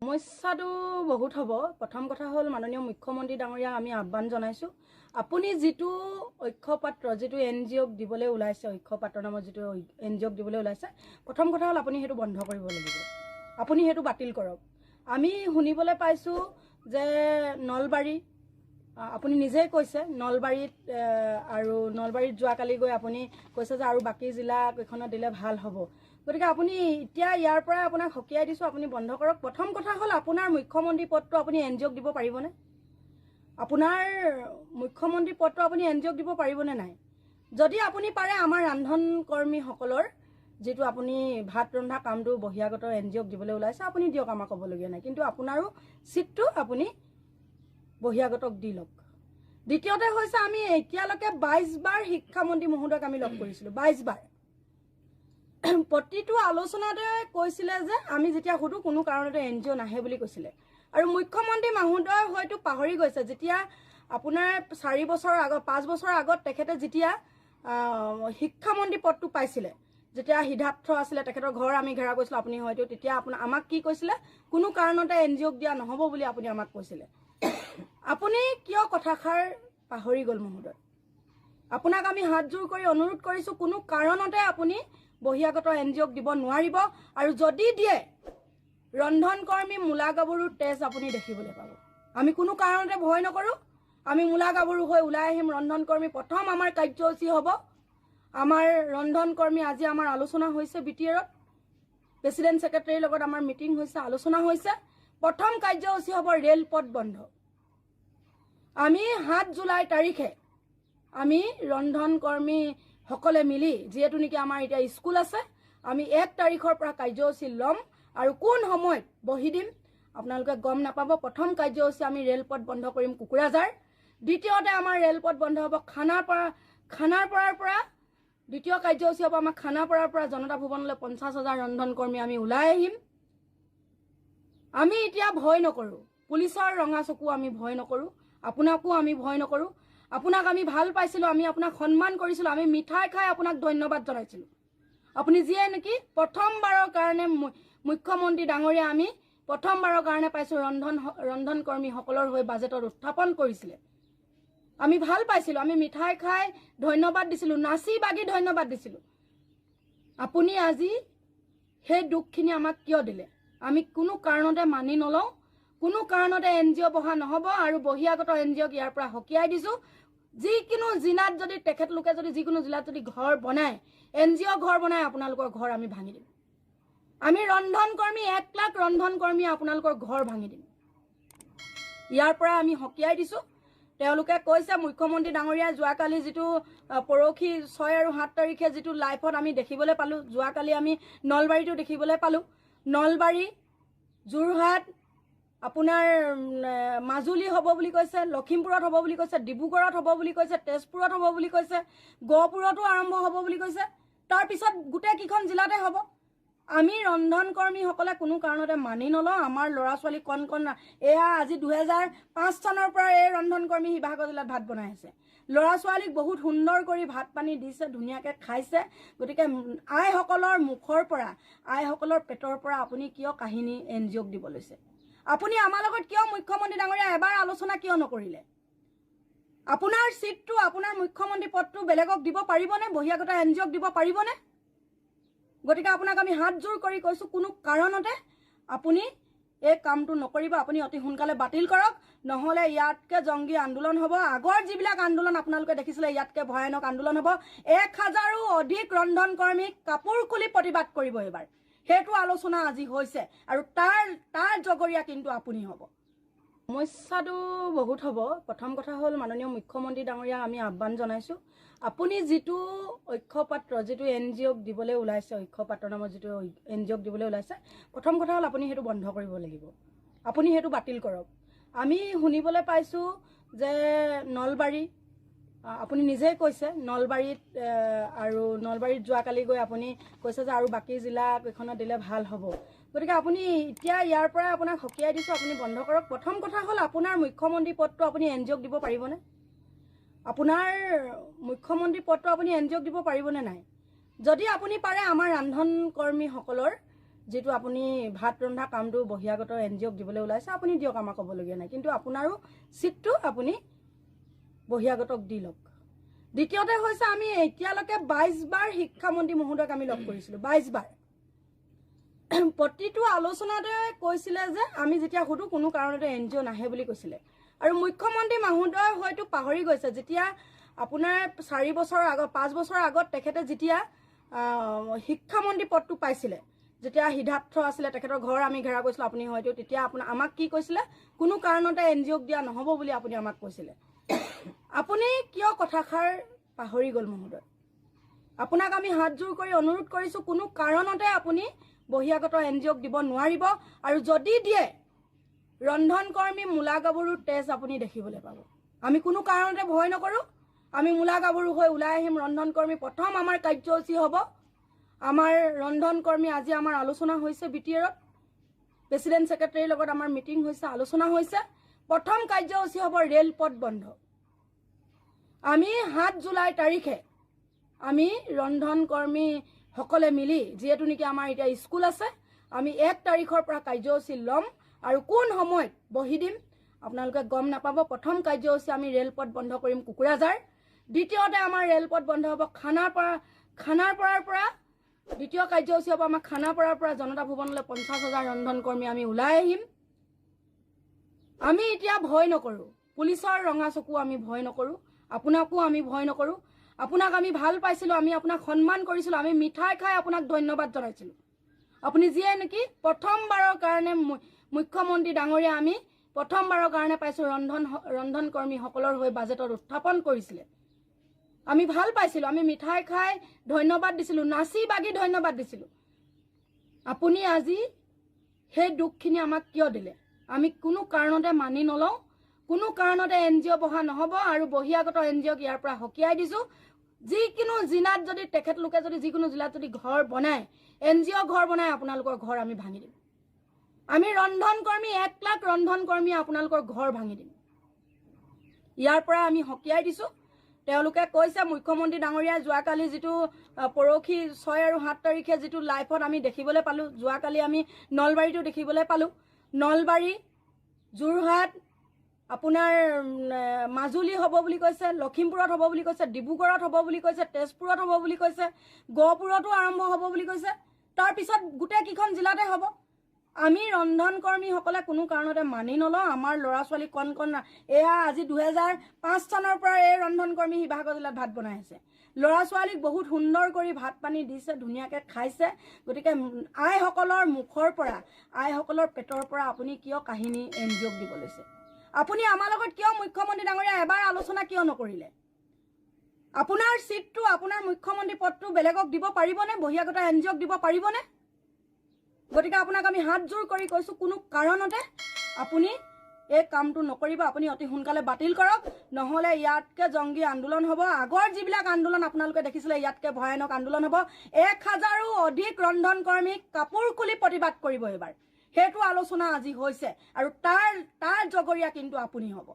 সমস্যাটো বহুত হ'ব। প্ৰথম কথা হ'ল মাননীয় মুখ্যমন্ত্ৰী ডাঙৰীয়াক আমি আহ্বান জনাইছোঁ, আপুনি যিটো ঐক্যপাত্ৰ যিটো NGOক দিবলৈ ওলাইছে, ঐক্যপাত্ৰ নামৰ যিটো NGOক দিবলৈ ওলাইছে, প্ৰথম কথা হ'ল আপুনি সেইটো বন্ধ কৰিব লাগিব। আপুনি সেইটো বাতিল কৰক। আমি শুনিবলৈ পাইছোঁ যে নলবাৰী, আপুনি নিজেই কৈছে নলবাৰীত আৰু নলবাৰীত যোৱাকালি গৈ আপুনি কৈছে যে আৰু বাকী জিলা কেইখনত দিলে ভাল হ'ব। গতিকে আপুনি এতিয়া ইয়াৰ পৰা আপোনাক সকীয়াই দিছোঁ, আপুনি বন্ধ কৰক। প্ৰথম কথা হ'ল আপোনাৰ মুখ্যমন্ত্ৰী পদটো আপুনি NGOক দিব পাৰিবনে? আপোনাৰ মুখ্যমন্ত্ৰী পদটো আপুনি NGOক দিব পাৰিবনে নাই? যদি আপুনি পাৰে আমাৰ ৰান্ধন কৰ্মীসকলৰ যিটো আপুনি ভাত ৰন্ধা কামটো বহিৰাগত NGOক দিবলৈ ওলাইছে, আপুনি দিয়ক, আমাক ক'বলগীয়া নাই। কিন্তু আপোনাৰো চিটটো আপুনি বহিৰাগতক দি লওক। দ্বিতীয়তে হৈছে আমি এতিয়ালৈকে 22 বাৰ শিক্ষামন্ত্ৰী মহোদয়ক আমি লগ কৰিছিলোঁ, 22 বাৰ। প্ৰতিটো আলোচনাতে কৈছিলে যে আমি যেতিয়া সুধো কোনো কাৰণতে NGO নাহে বুলি কৈছিলে। আৰু মুখ্যমন্ত্ৰী মহোদয় হয়তো পাহৰি গৈছে, যেতিয়া আপোনাৰ 4 বছৰৰ আগত 5 বছৰৰ আগত তেখেতে যেতিয়া শিক্ষামন্ত্ৰী পদটো পাইছিলে, যেতিয়া সিদ্ধাৰ্থ আছিলে তেখেতৰ ঘৰ আমি ঘেৰা কৰিছিলোঁ, আপুনি হয়তো তেতিয়া আমাক কি কৈছিলে, কোনো কাৰণতে NGOক দিয়া নহ'ব বুলি আপুনি আমাক কৈছিলে। আপুনি কিয় কথাষাৰ পাহৰি গ'ল মহোদয়? আপোনাক আমি হাতজোৰ কৰি অনুৰোধ কৰিছোঁ, কোনো কাৰণতে আপুনি বহিৰাগত NGOক দিব নোৱাৰিব। আৰু যদি দিয়ে, ৰন্ধন কৰ্মী মূলা গাভৰুৰ তেজ আপুনি দেখিবলৈ পাব। আমি কোনো কাৰণতে ভয় নকৰোঁ। আমি মূলা গাভৰু হৈ ওলাই আহিম। ৰন্ধন কৰ্মী প্ৰথম আমাৰ কাৰ্যসূচী হ'ব। আমাৰ ৰন্ধন কৰ্মী আজি আমাৰ আলোচনা হৈছে BTRত, প্ৰেচিডেণ্ট ছেক্ৰেটাৰীৰ লগত আমাৰ মিটিং হৈছে, আলোচনা হৈছে। প্ৰথম কাৰ্যসূচী হ'ব ৰেলপথ বন্ধ। আমি 7 জুলাই তাৰিখে আমি ৰন্ধন কৰ্মীসকলে মিলি, যিহেতু নেকি আমাৰ এতিয়া স্কুল আছে, আমি 1 তাৰিখৰ পৰা কাৰ্যসূচী ল'ম আৰু কোন সময়ত বহি দিম আপোনালোকে গম নাপাব। প্ৰথম কাৰ্যসূচী আমি ৰেলপথ বন্ধ কৰিম কুকুৰাঝাৰ। দ্বিতীয়তে আমাৰ ৰেলপথ বন্ধ হ'ব খানাপাৰাৰ পৰা। দ্বিতীয় কাৰ্যসূচী হ'ব আমাৰ খানাপাৰাৰ পৰা জনতা ভৱনলৈ 50,000 ৰন্ধন কৰ্মী আমি ওলাই আহিম। আমি এতিয়া ভয় নকৰোঁ, পুলিচৰ ৰঙা চকু আমি ভয় নকৰোঁ, আপোনাকো আমি ভয় নকৰোঁ। আপোনাক আমি ভাল পাইছিলোঁ, আমি আপোনাক সন্মান কৰিছিলোঁ, আমি মিঠাই খাই আপোনাক ধন্যবাদ জনাইছিলোঁ। আপুনি যিয়ে নেকি প্ৰথমবাৰৰ কাৰণে মুখ্যমন্ত্ৰী ডাঙৰীয়া আমি প্ৰথমবাৰৰ কাৰণে পাইছোঁ ৰন্ধন কৰ্মীসকলৰ হৈ বাজেটত উত্থাপন কৰিছিলে। আমি ভাল পাইছিলোঁ, আমি মিঠাই খাই ধন্যবাদ দিছিলোঁ, নাচি বাগি ধন্যবাদ দিছিলোঁ। আপুনি আজি সেই দুখখিনি আমাক কিয় দিলে? আমি কোনো কাৰণতে মানি নলওঁ, কোনো কাৰণতে NGO বহা নহ'ব। আৰু বহিৰাগত NGOক ইয়াৰ পৰা সকীয়াই দিছোঁ। যিকোনো জিলাত যদি তেখেতলোকে যদি যিকোনো জিলাত যদি ঘৰ বনায়, NGO ঘৰ বনায়, আপোনালোকৰ ঘৰ আমি ভাঙি দিম। আমি ৰন্ধন কৰ্মী 1 লাখ ৰন্ধন কৰ্মী আপোনালোকৰ ঘৰ ভাঙি দিম। ইয়াৰ পৰা আমি সকীয়াই দিছোঁ। তেওঁলোকে কৈছে, মুখ্যমন্ত্ৰী ডাঙৰীয়াই যোৱাকালি যিটো পৰহি 6 আৰু 7 তাৰিখে যিটো লাইভত আমি দেখিবলৈ পালোঁ, যোৱাকালি আমি নলবাৰীতো দেখিবলৈ পালোঁ। নলবাৰী, যোৰহাট, আপোনাৰ মাজুলী হ'ব বুলি কৈছে, লখিমপুৰত হ'ব বুলি কৈছে, ডিব্ৰুগড়ত হ'ব বুলি কৈছে, তেজপুৰত হ'ব বুলি কৈছে, গহপুৰতো আৰম্ভ হ'ব বুলি কৈছে। তাৰপিছত গোটেই কেইখন জিলাতে হ'ব। আমি ৰন্ধন কৰ্মীসকলে কোনো কাৰণতে মানি নলওঁ। আমাৰ ল'ৰা ছোৱালী কণ এয়া আজি 2005 চনৰ পৰা এই ৰন্ধন কৰ্মী শিৱসাগৰ জিলাত ভাত বনাই আছে। ল'ৰা ছোৱালীক বহুত সুন্দৰ কৰি ভাত পানী দিছে, ধুনীয়াকৈ খাইছে। গতিকে আইসকলৰ মুখৰ পৰা, আইসকলৰ পেটৰ পৰা আপুনি কিয় কাহিনী NGOক দিব লৈছে? আপুনি আমাৰ লগত কিয় মুখ্যমন্ত্ৰী ডাঙৰীয়া এবাৰ আলোচনা কিয় নকৰিলে? আপোনাৰ চিটটো, আপোনাৰ মুখ্যমন্ত্ৰী পদটো বেলেগক দিব পাৰিবনে? বহিৰাগত NGOক দিব পাৰিবনে? গতিকে আপোনাক আমি হাতজোৰ কৰি কৈছোঁ, কোনো কাৰণতে আপুনি এই কামটো নকৰিব। আপুনি অতি সোনকালে বাতিল কৰক, নহ'লে ইয়াতকৈ জংগী আন্দোলন হ'ব। আগৰ যিবিলাক আন্দোলন আপোনালোকে দেখিছিলে, ইয়াতকৈ ভয়ানক আন্দোলন হ'ব। 1000ৰো অধিক ৰন্ধন কৰ্মীক কাপোৰ খুলি প্ৰতিবাদ কৰিব এইবাৰ। সেইটো আলোচনা আজি হৈছে আৰু তাৰ জগৰীয়া কিন্তু আপুনি হ'ব। সমস্যাটো বহুত হ'ব। প্ৰথম কথা হ'ল মাননীয় মুখ্যমন্ত্ৰী ডাঙৰীয়াক আমি আহ্বান জনাইছোঁ, আপুনি যিটো ঐক্যপাত্ৰ যিটো NGOক দিবলৈ ওলাইছে, ঐক্যপাত্ৰ নামৰ যিটো NGOক দিবলৈ ওলাইছে, প্ৰথম কথা হ'ল আপুনি সেইটো বন্ধ কৰিব লাগিব। আপুনি সেইটো বাতিল কৰক। আমি শুনিবলৈ পাইছোঁ যে নলবাৰী, আপুনি নিজেই কৈছে নলবাৰীত আৰু নলবাৰীত যোৱাকালি গৈ আপুনি কৈছে যে আৰু বাকী জিলা কেইখনত দিলে ভাল হ'ব। গতিকে আপুনি এতিয়া ইয়াৰ পৰা আপোনাক সকীয়াই দিছোঁ, আপুনি বন্ধ কৰক। প্ৰথম কথা হ'ল আপোনাৰ মুখ্যমন্ত্ৰী পদটো আপুনি NGOক দিব পাৰিবনে? আপোনাৰ মুখ্যমন্ত্ৰী পদটো আপুনি NGOক দিব পাৰিবনে নাই? যদি আপুনি পাৰে আমাৰ ৰান্ধন কৰ্মীসকলৰ যেটো আপুনি ভাত ৰন্ধা কামটো বহিৰাগত এনজিঅ'ক দিবলৈ ওলাইছে আপুনি দিয়ক, আমাক ক'বলগীয়া নাই, কিন্তু আপোনাৰো চিটটো আপুনি বহিৰাগতক দি লওক। দ্বিতীয়তে হৈছে আমি এতিয়ালৈকে 22 বাৰ শিক্ষামন্ত্ৰী মহোদয়ক আমি লগ কৰিছিলোঁ, 22 বাৰ। প্ৰতিটো আলোচনাতে কৈছিলে যে আমি যেতিয়া সুধো কোনো কাৰণতে এনজিঅ' নাহে বুলি কৈছিলে। আৰু মুখ্যমন্ত্ৰী মহোদয় হয়তো পাহৰি গৈছে, যেতিয়া আপোনাৰ 4 বছৰৰ আগত 5 বছৰৰ আগত তেখেতে যেতিয়া শিক্ষামন্ত্ৰী পদটো পাইছিলে, যেতিয়া সিদ্ধাৰ্থ আছিলে তেখেতৰ ঘৰ আমি ঘেৰা কৰিছিলোঁ, আপুনি হয়তো তেতিয়া আমাক কি কৈছিলে, কোনো কাৰণতে এনজিঅ'ক দিয়া নহ'ব বুলি আপুনি আমাক কৈছিলে। আপুনি কিয় কথাষাৰ পাহৰি গ'ল মহোদয়? আপোনাক আমি হাতজোৰ কৰি অনুৰোধ কৰিছোঁ, কোনো কাৰণতে আপুনি বহিৰাগত এনজিঅ'ক দিব নোৱাৰিব। আৰু যদি দিয়ে, ৰন্ধন কৰ্মী মূলা গাভৰুৰ তেজ আপুনি দেখিবলৈ পাব। আমি কোনো কাৰণতে ভয় নকৰোঁ, আমি মূলা গাভৰু হৈ ওলাই আহিম। ৰন্ধন কৰ্মী প্ৰথম আমাৰ কাৰ্যসূচী হ'ব, আমাৰ ৰন্ধন কৰ্মী আজি আমাৰ আলোচনা হৈছে BTRত, প্ৰেচিডেণ্ট ছেক্ৰেটাৰীৰ লগত আমাৰ মিটিং হৈছে, আলোচনা হৈছে। প্ৰথম কাৰ্যসূচী হ'ব ৰেলপথ বন্ধ। আমি 7 জুলাই তাৰিখে আমি ৰন্ধন কৰ্মীসকলে মিলি, যিহেতু নেকি আমাৰ এতিয়া স্কুল আছে, আমি 1 তাৰিখৰ পৰা কাৰ্যসূচী ল'ম আৰু কোন সময়ত বহি দিম আপোনালোকে গম নাপাব। প্ৰথম কাৰ্যসূচী আমি ৰেলপথ বন্ধ কৰিম কুকুৰাঝাৰ। দ্বিতীয়তে আমাৰ ৰেলপথ বন্ধ হ'ব খানাপাৰাৰ পৰা। দ্বিতীয় কাৰ্যসূচী হ'ব আমাৰ খানাপাৰাৰ পৰা জনতা ভৱনলৈ 50,000 ৰন্ধন কৰ্মী আমি ওলাই আহিম। আমি এতিয়া ভয় নকৰোঁ, পুলিচৰ ৰঙা চকু আমি ভয় নকৰোঁ, আপোনাকো আমি ভয় নকৰোঁ। আপোনাক আমি ভাল পাইছিলোঁ, আমি আপোনাক সন্মান কৰিছিলোঁ, আমি মিঠাই খাই আপোনাক ধন্যবাদ জনাইছিলোঁ। আপুনি যিয়ে নেকি প্ৰথমবাৰৰ কাৰণে মুখ্যমন্ত্ৰী ডাঙৰীয়া আমি প্ৰথমবাৰৰ কাৰণে পাইছোঁ ৰন্ধন কৰ্মীসকলৰ হৈ বাজেটত উত্থাপন কৰিছিলে। আমি ভাল পাইছিলোঁ, আমি মিঠাই খাই ধন্যবাদ দিছিলোঁ, নাচি বাগি ধন্যবাদ দিছিলোঁ। আপুনি আজি সেই দুখখিনি আমাক কিয় দিলে? আমি কোনো কাৰণতে মানি নলওঁ, কোনো কাৰণতে এনজিঅ' বহা নহ'ব। আৰু বহিৰাগত এনজিঅ'ক ইয়াৰ পৰা সকীয়াই দিছোঁ। যিকোনো জিলাত যদি তেখেতলোকে যদি যিকোনো জিলাত যদি ঘৰ বনায়, এনজিঅ' ঘৰ বনায়, আপোনালোকৰ ঘৰ আমি ভাঙি দিম। আমি ৰন্ধন কৰ্মী 1 লাখ ৰন্ধন কৰ্মী আপোনালোকৰ ঘৰ ভাঙি দিম। ইয়াৰ পৰা আমি সকীয়াই দিছোঁ। তেওঁলোকে কৈছে মুখ্যমন্ত্ৰী ডাঙৰীয়াই যোৱাকালি যিটো পৰহি 6 আৰু 7 তাৰিখে যিটো লাইভত আমি দেখিবলৈ পালোঁ, যোৱাকালি আমি নলবাৰীটো দেখিবলৈ পালোঁ। নলবাৰী, যোৰহাট, আপোনাৰ মাজুলী হ'ব বুলি কৈছে, লখিমপুৰত হ'ব বুলি কৈছে, ডিব্ৰুগড়ত হ'ব বুলি কৈছে, তেজপুৰত হ'ব বুলি কৈছে, গহপুৰতো আৰম্ভ হ'ব বুলি কৈছে। তাৰপিছত গোটেইকেইখন জিলাতে হ'ব। আমি ৰন্ধন কৰ্মীসকলে কোনো কাৰণতে মানি নলওঁ। আমাৰ ল'ৰা ছোৱালী কণ এয়া আজি 2005 চনৰ পৰা এই ৰন্ধন কৰ্মী শিৱসাগৰ জিলাত ভাত বনাই আছে। ল'ৰা ছোৱালীক বহুত সুন্দৰ কৰি ভাত পানী দিছে, ধুনীয়াকৈ খাইছে। গতিকে আইসকলৰ মুখৰ পৰা, আইসকলৰ পেটৰ পৰা আপুনি কিয় কাহিনী এনজিঅ'ক দিব লৈছে? আপুনি আমাৰ লগত কিয় মুখ্যমন্ত্ৰী ডাঙৰীয়া এবাৰ আলোচনা কিয় নকৰিলে? আপোনাৰ চিটটো, আপোনাৰ মুখ্যমন্ত্ৰী পদটো বেলেগক দিব পাৰিবনে? বহিৰাগত এনজিঅ'ক দিব পাৰিবনে? গতিকে আপোনাক আমি হাতজোৰ কৰি কৈছোঁ, কোনো কাৰণতে আপুনি এই কামটো নকৰিব। আপুনি অতি সোনকালে বাতিল কৰক, নহ'লে ইয়াতকৈ জংগী আন্দোলন হ'ব। আগৰ যিবিলাক আন্দোলন আপোনালোকে দেখিছিলে, ইয়াতকৈ ভয়ানক আন্দোলন হ'ব। 1000ৰো অধিক ৰন্ধন কৰ্মীক কাপোৰ খুলি প্ৰতিবাদ কৰিব এইবাৰ। সেইটো আলোচনা আজি হৈছে আৰু তাৰ জগৰীয়া কিন্তু আপুনি হ'ব।